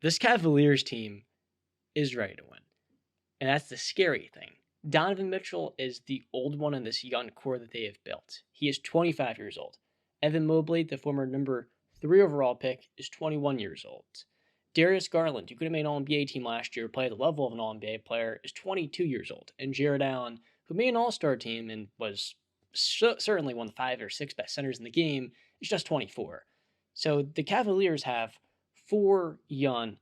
This Cavaliers team is ready to win. And that's the scary thing. Donovan Mitchell is the old one in this young core that they have built. He is 25 years old. Evan Mobley, the former number 3 overall pick, is 21 years old. Darius Garland, who could have made an All-NBA team last year, play at the level of an All-NBA player, is 22 years old. And Jared Allen, who made an All-Star team and was certainly one of the 5 or 6 best centers in the game, is just 24. So the Cavaliers have 4 young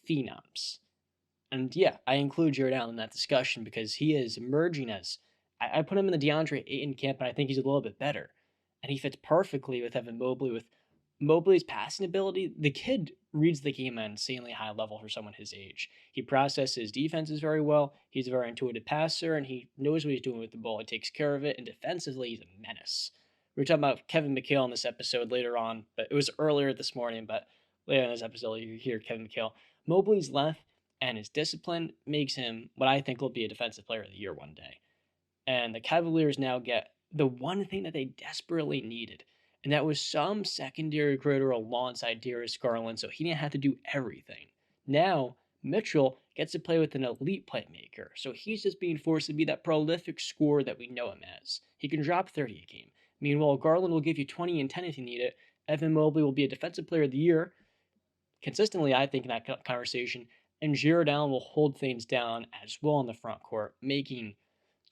phenoms. And yeah, I include Jared Allen in that discussion because he is emerging as I put him in the DeAndre Ayton camp, and I think he's a little bit better. And he fits perfectly with Evan Mobley. With Mobley's passing ability, the kid reads the game at an insanely high level for someone his age. He processes defenses very well. He's a very intuitive passer, and he knows what he's doing with the ball. He takes care of it, and defensively, he's a menace. We were talking about Kevin McHale in this episode later on, but it was earlier this morning. But later in this episode, you hear Kevin McHale. Mobley's length and his discipline makes him what I think will be a defensive player of the year one day. And the Cavaliers now get the one thing that they desperately needed, and that was some secondary creator alongside Darius Garland, so he didn't have to do everything. Now, Mitchell gets to play with an elite playmaker, so he's just being forced to be that prolific scorer that we know him as. He can drop 30 a game. Meanwhile, Garland will give you 20 and 10 if you need it. Evan Mobley will be a defensive player of the year, consistently, I think, in that conversation, and Jared Allen will hold things down as well in the front court, making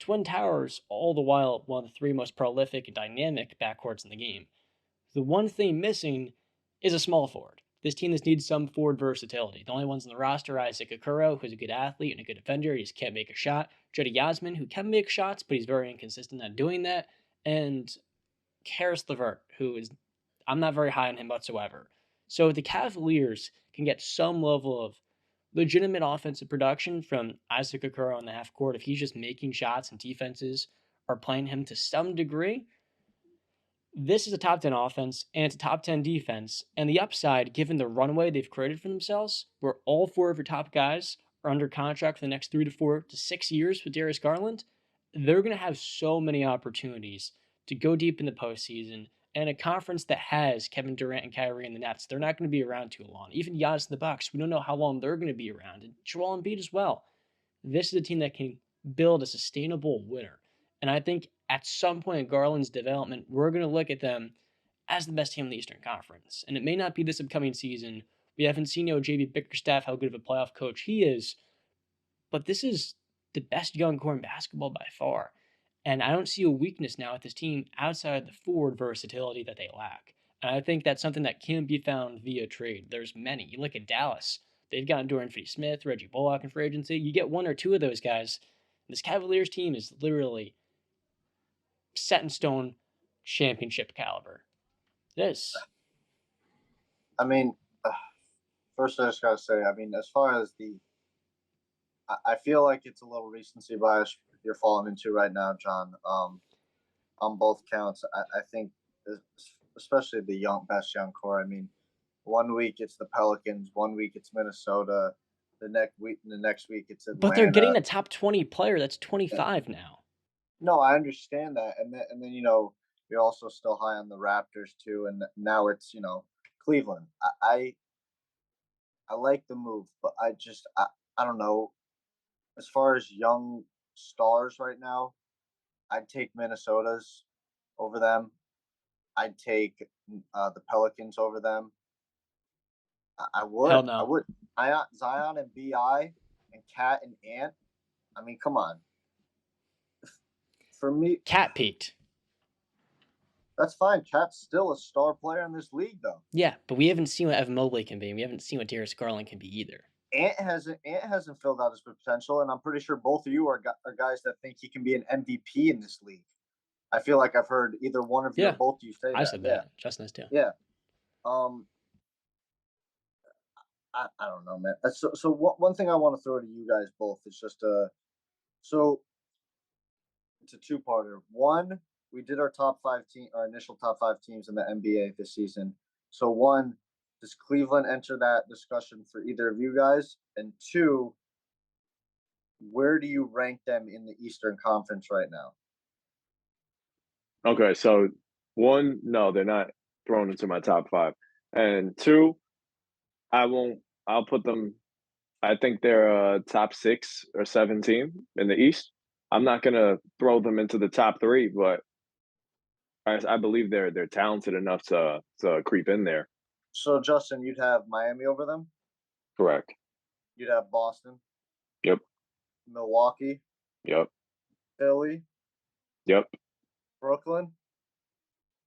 Twin Towers all the while one of the 3 most prolific and dynamic backcourts in the game. The one thing missing is a small forward. This team just needs some forward versatility. The only ones in the roster are Isaac Okoro, who's a good athlete and a good defender. He just can't make a shot. Jody Yasmin, who can make shots, but he's very inconsistent at doing that. And Karis LeVert, who is I'm not very high on him whatsoever. So the Cavaliers can get some level of legitimate offensive production from Isaac Okoro on the half court if he's just making shots and defenses are playing him to some degree. This is a top 10 offense and it's a top 10 defense. And the upside, given the runway they've created for themselves, where all 4 of your top guys are under contract for the next 3 to 4 to 6 years with Darius Garland, they're going to have so many opportunities to go deep in the postseason. And a conference that has Kevin Durant and Kyrie in the Nets, they're not going to be around too long. Even Giannis in the Bucks, we don't know how long they're going to be around. And Joel Embiid as well. This is a team that can build a sustainable winner. And I think at some point in Garland's development, we're going to look at them as the best team in the Eastern Conference. And it may not be this upcoming season. We haven't seen JB Bickerstaff, how good of a playoff coach he is. But this is the best young core in basketball by far. And I don't see a weakness now with this team outside the forward versatility that they lack. And I think that's something that can be found via trade. There's many. You look at Dallas. They've gotten Dorian Finney-Smith, Reggie Bullock in free agency. You get 1 or 2 of those guys. This Cavaliers team is literally set in stone championship caliber. This. I mean, first I just got to say, as far as I feel like it's a little recency bias you're falling into right now, John. On both counts, I think, especially the best young core. 1 week it's the Pelicans, 1 week it's Minnesota, the next week it's Atlanta. But they're getting a top 20 player that's 25 now. No, I understand that, and then you're also still high on the Raptors too, and now it's Cleveland. I like the move, but I don't know. As far as young stars right now, I'd take Minnesota's over them. I'd take the Pelicans over them. I would. Hell no. I would. Zion and Bi and Cat and Ant. I mean, come on. For me, Cat peaked. That's fine. Cat's still a star player in this league, though. Yeah, but we haven't seen what Evan Mobley can be. We haven't seen what Darius Garland can be either. Ant hasn't filled out his potential, and I'm pretty sure both of you are guys that think he can be an MVP in this league. I feel like I've heard either one of you or both of you say that. I said that. Yeah. Justin has too. Yeah. I don't know, man. So one thing I want to throw to you guys both is just so it's a 2-parter. One, we did our initial top 5 teams in the NBA this season. So 1, does Cleveland enter that discussion for either of you guys? And 2, where do you rank them in the Eastern Conference right now? Okay, so 1, no, they're not thrown into my top 5. And 2, I won't I'll put them. I think they're a top 6 or 7 team in the East. I'm not gonna throw them into the top 3, but I believe they're talented enough to creep in there. So Justin, you'd have Miami over them. Correct. You'd have Boston, Yep. Milwaukee, Yep. Philly, Yep. Brooklyn,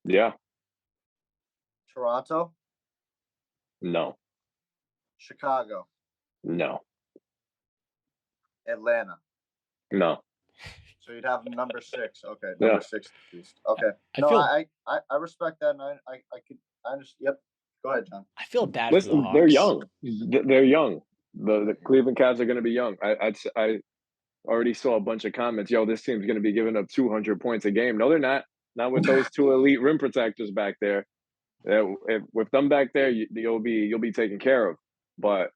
Yeah. Toronto, No. Chicago, No. Atlanta. No. So you'd have number 6. Okay, Yeah. number 6 at least. Okay. I No, feel I respect that, and I could I understand. Yep. Go ahead, John. I feel bad for the Listen, they're Hawks. young. They're young. The Cleveland Cavs are going to be young. I already saw a bunch of comments. Yo, this team's going to be giving up 200 points a game. No, they're not. Not with those 2 elite rim protectors back there. With them back there, you'll be taken care of. But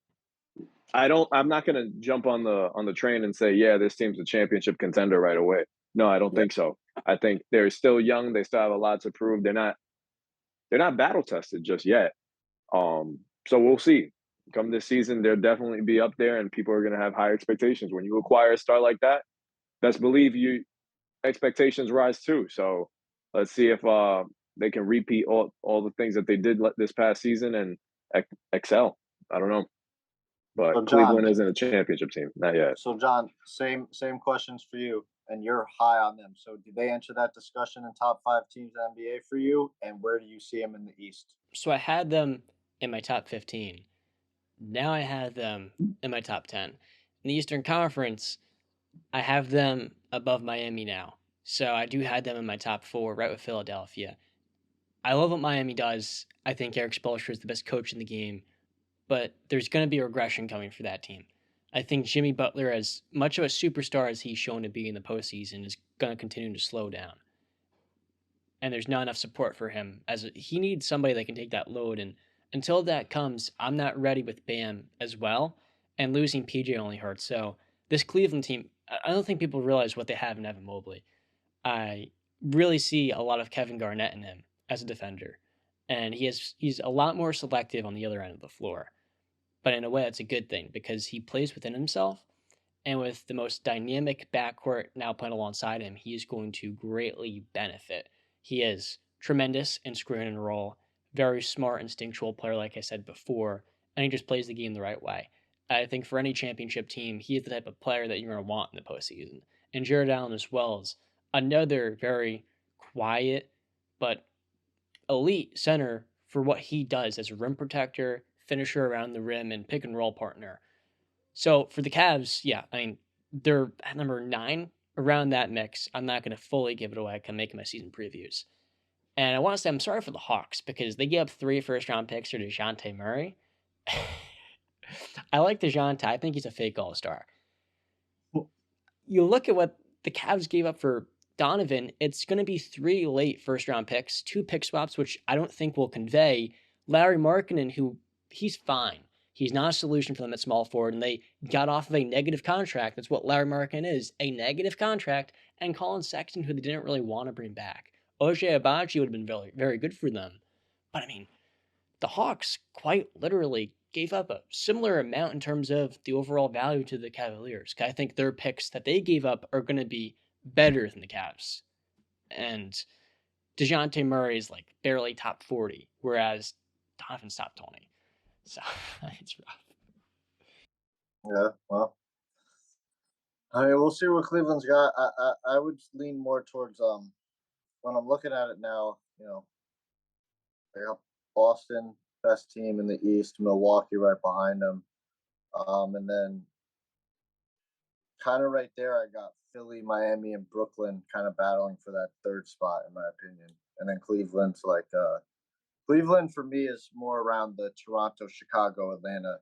I'm not going to jump on the train and say, yeah, this team's a championship contender right away. No, I don't Yeah. think so. I think they're still young. They still have a lot to prove. They're not battle tested just yet. So we'll see. Come this season, they'll definitely be up there, and people are going to have high expectations. When you acquire a star like that, best believe you expectations rise too. So let's see if they can repeat all the things that they did this past season and excel. I don't know, but So John, Cleveland isn't a championship team, not yet. same questions for you, and you're high on them. So did they enter that discussion in top 5 teams in the NBA for you? And where do you see them in the East? So I had them in my top 15. Now I have them in my top 10. In the Eastern Conference, I have them above Miami now. So I do have them in my top 4, right with Philadelphia. I love what Miami does. I think Eric Spoelstra is the best coach in the game, but there's going to be a regression coming for that team. I think Jimmy Butler, as much of a superstar as he's shown to be in the postseason, is going to continue to slow down. And there's not enough support for him, as he needs somebody that can take that load. And until that comes, I'm not ready with Bam as well. And losing PJ only hurts. So this Cleveland team, I don't think people realize what they have in Evan Mobley. I really see a lot of Kevin Garnett in him as a defender, and he's a lot more selective on the other end of the floor. But in a way, that's a good thing because he plays within himself, and with the most dynamic backcourt now playing alongside him, he is going to greatly benefit. He is tremendous in screen and roll, very smart, instinctual player, like I said before, and he just plays the game the right way. I think for any championship team, he is the type of player that you're going to want in the postseason. And Jared Allen as well is another very quiet but elite center for what he does as a rim protector, finisher around the rim, and pick and roll partner. So for the Cavs, yeah, I mean, they're at number 9 around that mix. I'm not going to fully give it away. I can make my season previews. And I want to say I'm sorry for the Hawks because they gave up 3 first-round picks for DeJounte Murray. I like DeJounte. I think he's a fake all-star. You look at what the Cavs gave up for Donovan, it's going to be 3 late first-round picks, 2 pick swaps, which I don't think will convey Larry Markkinen, who he's fine. He's not a solution for them at small forward, and they got off of a negative contract. That's what Larry Markkinen is, a negative contract, and Colin Sexton, who they didn't really want to bring back. Ochai Agbaji would have been very, very good for them. But, I mean, the Hawks quite literally gave up a similar amount in terms of the overall value to the Cavaliers. I think their picks that they gave up are going to be better than the Cavs. And DeJounte Murray is like barely top 40, whereas Donovan's top 20. So it's rough. Yeah, well, I mean, we'll see what Cleveland's got. I would lean more towards when I'm looking at it now. They got Boston, best team in the East, Milwaukee right behind them, and then kind of right there, I got Philly, Miami, and Brooklyn kind of battling for that 3rd spot, in my opinion. And then Cleveland's like Cleveland for me is more around the Toronto, Chicago, Atlanta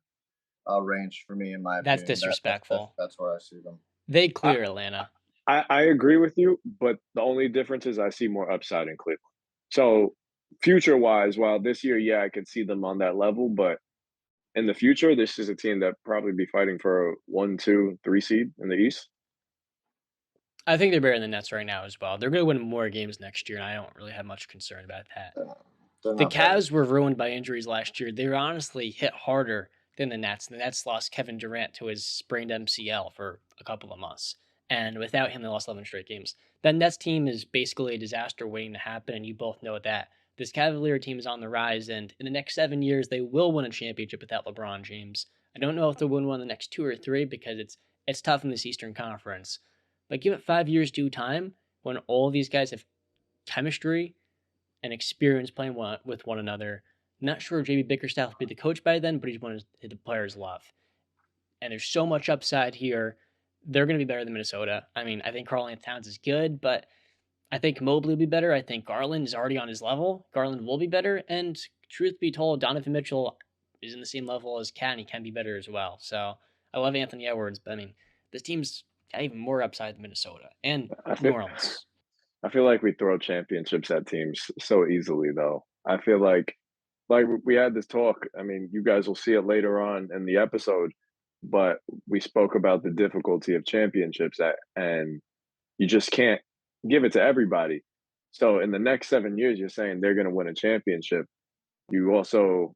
range for me, in my That's opinion. disrespectful. That's where I see them. They clear Atlanta. I agree with you, but the only difference is I see more upside in Cleveland. So future wise, while this year, yeah, I could see them on that level, but in the future, this is a team that probably be fighting for a 1, 2, 3 seed in the East. I think they're better than the Nets right now as well. They're going to win more games next year, and I don't really have much concern about that. They're The not bad. Cavs were ruined by injuries last year. They were honestly hit harder than the Nets. The Nets lost Kevin Durant to his sprained MCL for a couple of months. And without him, they lost 11 straight games. That Nets team is basically a disaster waiting to happen, and you both know that. This Cavalier team is on the rise, and in the next 7 years, they will win a championship without LeBron James. I don't know if they'll win one in the next 2 or 3 because it's tough in this Eastern Conference. But give it 5 years due time when all these guys have chemistry and experience playing with one another. Not sure JB Bickerstaff will be the coach by then, but he's one the players love. And there's so much upside here. They're going to be better than Minnesota. I mean, I think Karl-Anthony Towns is good, but I think Mobley will be better. I think Garland is already on his level. Garland will be better. And truth be told, Donovan Mitchell is in the same level as Cat, and he can be better as well. So I love Anthony Edwards, but I mean, this team's got even more upside than Minnesota and I New feel Orleans. I feel like we throw championships at teams so easily, though. I feel like we had this talk. I mean, you guys will see it later on in the episode, but we spoke about the difficulty of championships and you just can't give it to everybody. So in the next 7 years, you're saying they're going to win a championship. You also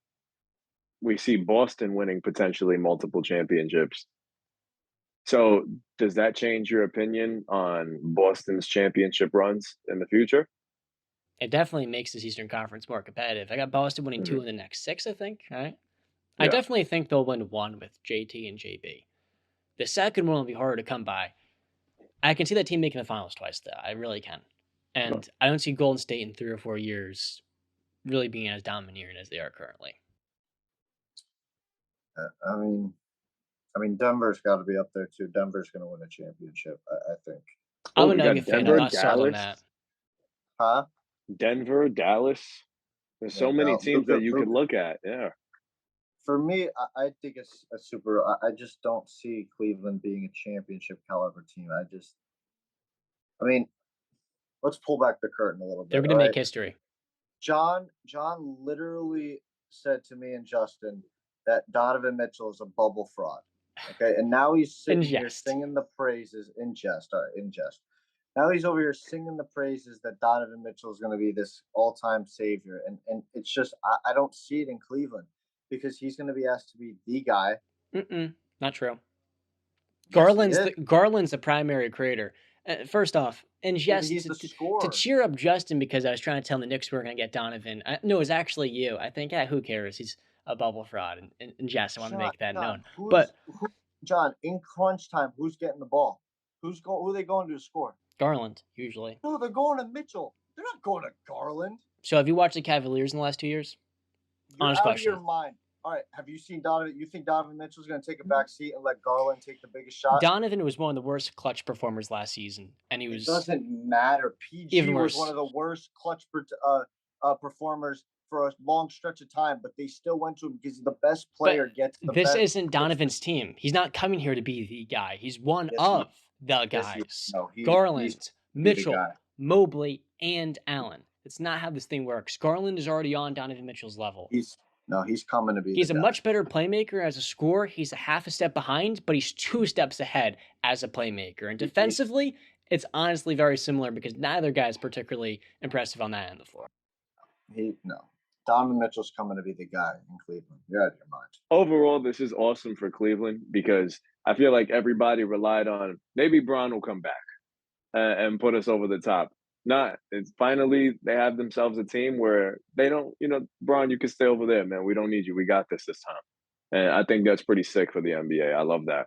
we see Boston winning potentially multiple championships. So does that change your opinion on Boston's championship runs in the future? It definitely makes this Eastern Conference more competitive. I got Boston winning Mhm. 2 in the next 6, I think. All right. I Yeah. definitely think they'll win 1 with JT and JB. The second one will be harder to come by. I can see that team making the finals twice, though. I really can. And I don't see Golden State in 3 or 4 years really being as domineering as they are currently. I mean, Denver's got to be up there too. Denver's going to win a championship, I think. I'm Oh, a we got Nugget fan. I'm Denver, not sold on Dallas, that. Huh? Denver, Dallas. There's Yeah, so many teams Luka, that you could look at. Yeah. for me, I think it's a super. I just don't see Cleveland being a championship caliber team. I mean, let's pull back the curtain a little They're bit. going to All make right, history. John literally said to me and Justin that Donovan Mitchell is a bubble fraud. Okay, and now he's In sitting here jest. singing the praises in jest. All right, in jest. Now he's over here singing the praises that Donovan Mitchell is going to be this all-time savior, and it's just I don't see it in Cleveland because he's going to be asked to be the guy. Not true. Yes, he is. Garland's the primary creator. First off, and Yeah, but yes, he's the to scorer. cheer up Justin because I was trying to tell the Knicks we were going to get Donovan. No, it was actually you. I think, yeah, who cares? He's a bubble fraud. And yes, I want to make that known. But John, in crunch time, who's getting the ball? Who are they going to score? Garland, usually. No, they're going to Mitchell. They're not going to Garland. So have you watched the Cavaliers in the last 2 years? You're Honest out question. of your mind. All right, have you seen Donovan? You think Donovan Mitchell's going to take a back seat and let Garland take the biggest shot? Donovan was one of the worst clutch performers last season, and he was. It doesn't matter. PG even was worse. one of the worst clutch performers for a long stretch of time, but they still went to him because the best player gets the This best. isn't Donovan's team. He's not coming here to be the guy. He's one of the guys. Garland, Mitchell, Mobley, and Allen. That's not how this thing works. Garland is already on Donovan Mitchell's level. He's coming to be. He's a much better playmaker as a scorer. He's a half a step behind, but he's 2 steps ahead as a playmaker. And defensively, it's honestly very similar because neither guy is particularly impressive on that end of the floor. Donovan Mitchell's coming to be the guy in Cleveland. You're out of your mind. Overall, this is awesome for Cleveland because I feel like everybody relied on maybe Braun will come back and put us over the top. It's finally they have themselves a team where they don't, Braun, you can stay over there, man. We don't need you. We got this time. And I think that's pretty sick for the NBA. I love that.